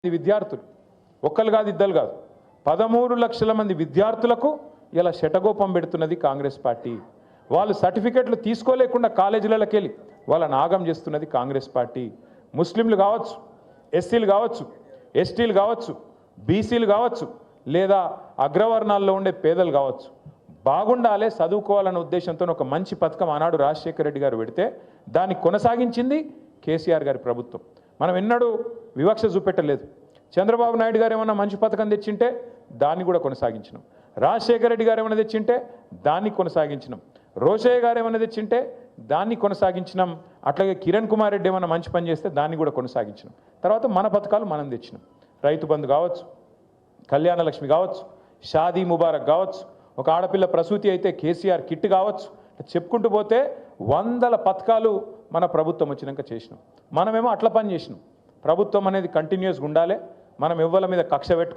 విద్యార్థులు ఒక్కరు కాదు ఇద్దరు కాదు 13 లక్షల మంది విద్యార్థులకు ఇలా శటగోపం పెడుతున్నది కాంగ్రెస్ పార్టీ. వాళ్ళు సర్టిఫికెట్లు తీసుకోలేకుండా కాలేజీలకు వెళ్ళి వాళ్ళని ఆగం చేస్తున్నది కాంగ్రెస్ పార్టీ. ముస్లింలు కావచ్చు, ఎస్సీలు కావచ్చు, ఎస్టీలు కావచ్చు, బీసీలు కావచ్చు, లేదా అగ్రవర్ణాల్లో ఉండే పేదలు కావచ్చు, బాగుండాలే చదువుకోవాలనే ఉద్దేశంతో ఒక మంచి పథకం ఆనాడు రాజశేఖర రెడ్డి గారు పెడితే దాన్ని కొనసాగించింది కేసీఆర్ గారి ప్రభుత్వం. మనం ఎన్నడూ వివక్ష చూపెట్టలేదు. చంద్రబాబు నాయుడు గారు ఏమన్నా మంచి పథకం తెచ్చింటే దాన్ని కూడా కొనసాగించినాం. రాజశేఖర రెడ్డి గారు ఏమైనా తెచ్చింటే దాన్ని కొనసాగించినాం. రోషయ్య గారు ఏమైనా తెచ్చింటే దాన్ని కొనసాగించినాం. అట్లాగే కిరణ్ కుమార్ రెడ్డి ఏమైనా మంచి పని చేస్తే దాన్ని కూడా కొనసాగించినాం. తర్వాత మన పథకాలు మనం తెచ్చినాం. రైతు బంధు కావచ్చు, కళ్యాణ లక్ష్మి కావచ్చు, షాదీ ముబారక్ కావచ్చు, ఒక ఆడపిల్ల ప్రసూతి అయితే కేసీఆర్ కిట్ కావచ్చు, చెప్పుకుంటూ పోతే వందల పథకాలు మన ప్రభుత్వం వచ్చినాక చేసినాం. మనమేమో అట్ల పని చేసినాం. ప్రభుత్వం అనేది కంటిన్యూస్గా ఉండాలి. మనం ఎవ్వల మీద కక్ష పెట్టుకో